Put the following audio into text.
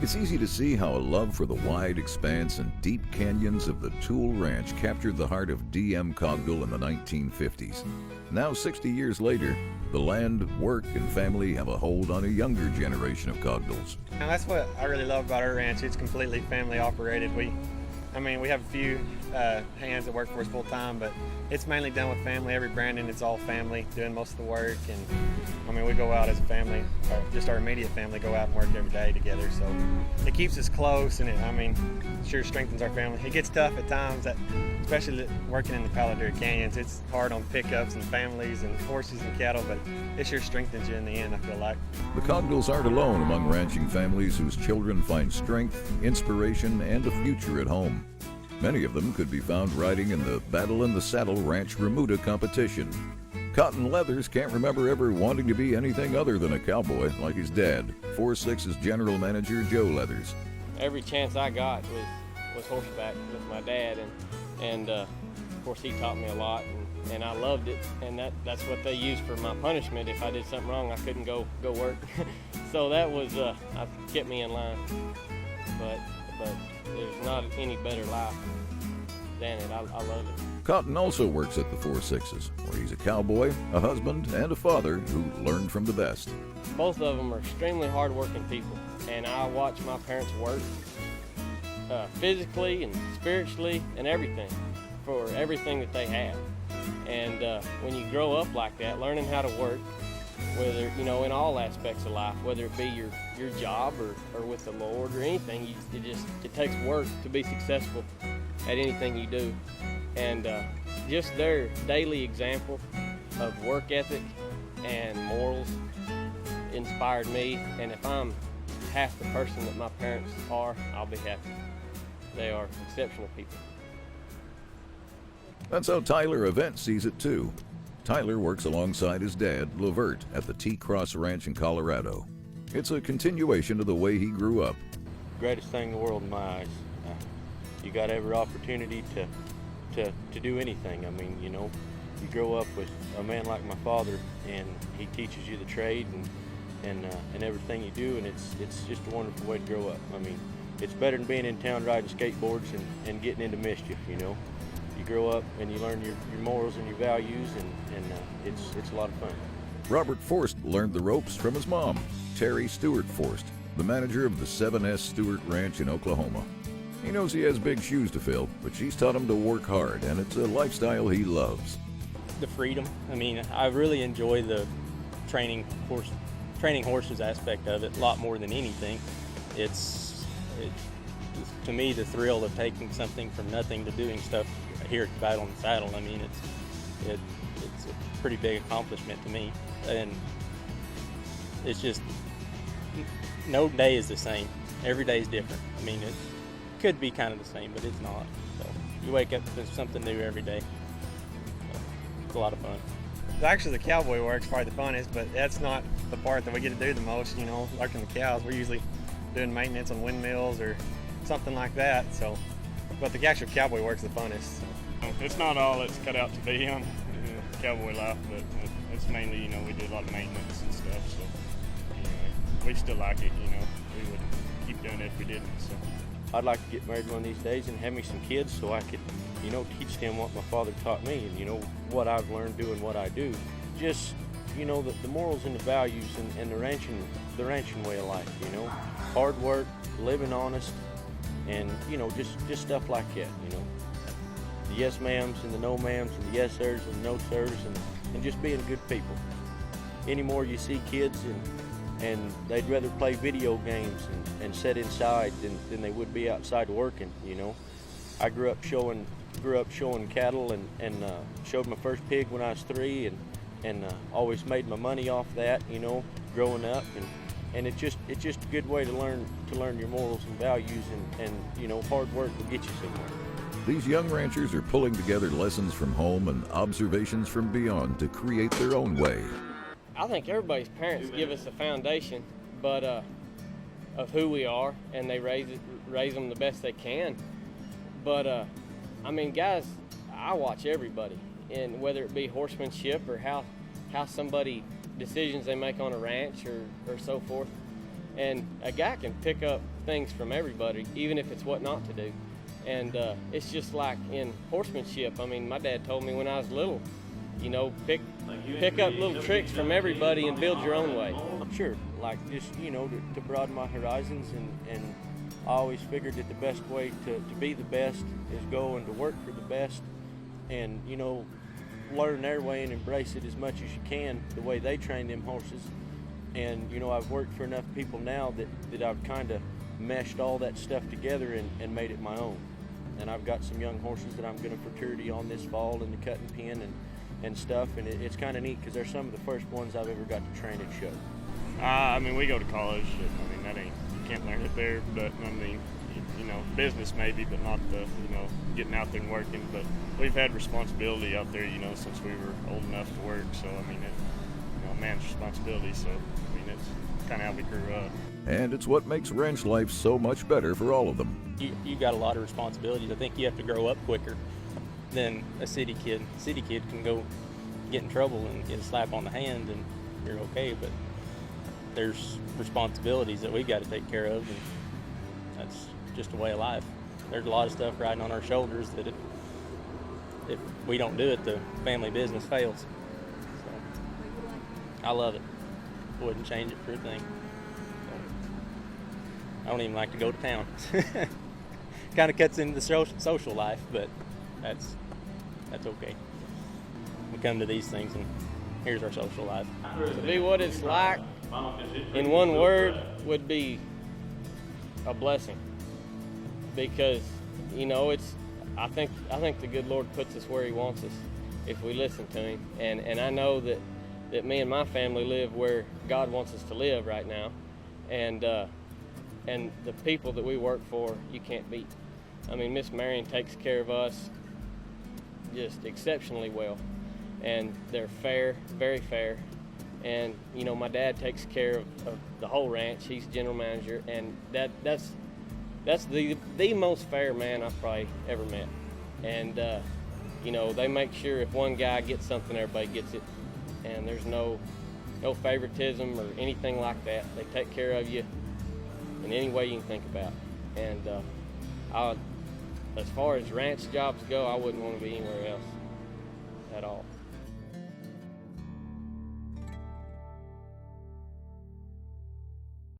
It's easy to see how a love for the wide expanse and deep canyons of the Toole Ranch captured the heart of D.M. Cogdill in the 1950s. Now, 60 years later, the land, work, and family have a hold on a younger generation of Cogdills. And that's what I really love about our ranch. It's completely family operated. We have a few hands that work for us full time, but it's mainly done with family. Every branding, it's all family doing most of the work. And we go out as a family, or just our immediate family, go out and work every day together. So it keeps us close, and it sure strengthens our family. It gets tough at times, especially working in the Palo Duro Canyons. It's hard on pickups and families and horses and cattle, but it sure strengthens you in the end, I feel like. The Cogdills aren't alone among ranching families whose children find strength, inspiration, and a future at home. Many of them could be found riding in the Battle in the Saddle Ranch Remuda competition. Cotton Leathers can't remember ever wanting to be anything other than a cowboy like his dad, 4-6's general manager Joe Leathers. Every chance I got was horseback with my dad, and of course he taught me a lot, and I loved it, and that's what they used for my punishment. If I did something wrong, I couldn't go work. So that was kept me in line. But there's not any better life than it. I love it. Cotton also works at the 4-6s, where he's a cowboy, a husband, and a father who learned from the best. Both of them are extremely hard-working people, and I watch my parents work physically and spiritually and everything for everything that they have. And when you grow up like that, learning how to work, whether, in all aspects of life, whether it be your job or with the Lord or anything, it takes work to be successful at anything you do. And just their daily example of work ethic and morals inspired me. And if I'm half the person that my parents are, I'll be happy. They are exceptional people. That's how Tyler Event sees it too. Tyler works alongside his dad, Levert, at the T-Cross Ranch in Colorado. It's a continuation of the way he grew up. Greatest thing in the world in my eyes. You got every opportunity to do anything. You grow up with a man like my father, and he teaches you the trade and everything you do, and it's just a wonderful way to grow up. It's better than being in town riding skateboards and getting into mischief. You grow up and you learn your morals and your values, and it's a lot of fun. Robert Forst learned the ropes from his mom, Terry Stewart Forst, the manager of the 7S Stewart Ranch in Oklahoma. He knows he has big shoes to fill, but she's taught him to work hard, and it's a lifestyle he loves. The freedom. I really enjoy the training horses aspect of it a lot more than anything. It's to me the thrill of taking something from nothing to doing stuff here at Battle in the Saddle. It's a pretty big accomplishment to me, and it's just no day is the same. Every day is different. It could be kind of the same, but it's not. So you wake up to something new every day. So it's a lot of fun. Actually, the cowboy work's probably the funnest, but that's not the part that we get to do the most. Working the cows, we're usually doing maintenance on windmills or something like that. So, but the actual cowboy work's the funnest. It's not all it's cut out to be on cowboy life, but it's mainly, we do a lot of maintenance and stuff. So we still like it. We wouldn't keep doing it if we didn't. So. I'd like to get married one of these days and have me some kids so I could, teach them what my father taught me and, what I've learned doing what I do. Just, the morals and the values and the ranching way of life, Hard work, living honest, and, just stuff like that, The yes ma'ams and the no ma'ams and the yes sirs and the no sirs and just being good people. Anymore you see kids and they'd rather play video games and sit inside than they would be outside working. I grew up showing cattle and showed my first pig when I was 3 and always made my money off that, growing up, and it's just a good way to learn your morals and values, and hard work will get you somewhere. These young ranchers are pulling together lessons from home and observations from beyond to create their own way. I think everybody's parents give us a foundation, but of who we are, and they raise them the best they can. But guys, I watch everybody, and whether it be horsemanship or how somebody decisions they make on a ranch or so forth. And a guy can pick up things from everybody, even if it's what not to do. And it's just like in horsemanship. I mean, my dad told me when I was little, you know, pick up little tricks from everybody and build your own way. Sure, like just, you know, to broaden my horizons, and I always figured that the best way to be the best is go and to work for the best, and, you know, learn their way and embrace it as much as you can, the way they train them horses. And, you know, I've worked for enough people now that I've kind of meshed all that stuff together and made it my own. And I've got some young horses that I'm going to fraternity on this fall in the cutting pen and stuff, and it's kind of neat because they're some of the first ones I've ever got to train at show. I mean, we go to college. I mean, that ain't, you can't learn it there, but I mean, you know, business maybe, but not the, you know, getting out there and working. But we've had responsibility out there, you know, since we were old enough to work. So, I mean, you know, man's responsibility. So, I mean, it's kind of how we grew up. And it's what makes ranch life so much better for all of them. You got a lot of responsibilities. I think you have to grow up quicker than a city kid. A city kid can go get in trouble and get a slap on the hand and you're okay, but there's responsibilities that we got to take care of, and that's just a way of life. There's a lot of stuff riding on our shoulders that if we don't do it, the family business fails. So, I love it. Wouldn't change it for a thing. So, I don't even like to go to town. Kind of cuts into the social life, but that's okay. We come to these things, and here's our social life. To be what it's like, in one word, would be a blessing. Because, you know, I think the good Lord puts us where He wants us if we listen to Him. And I know that me and my family live where God wants us to live right now. And the people that we work for, you can't beat. I mean, Miss Marion takes care of us just exceptionally well. And they're fair, very fair. And, you know, my dad takes care of the whole ranch. He's general manager, and that's the most fair man I've probably ever met. And, you know, they make sure if one guy gets something, everybody gets it. And there's no favoritism or anything like that. They take care of you in any way you can think about. And as far as ranch jobs go, I wouldn't want to be anywhere else at all.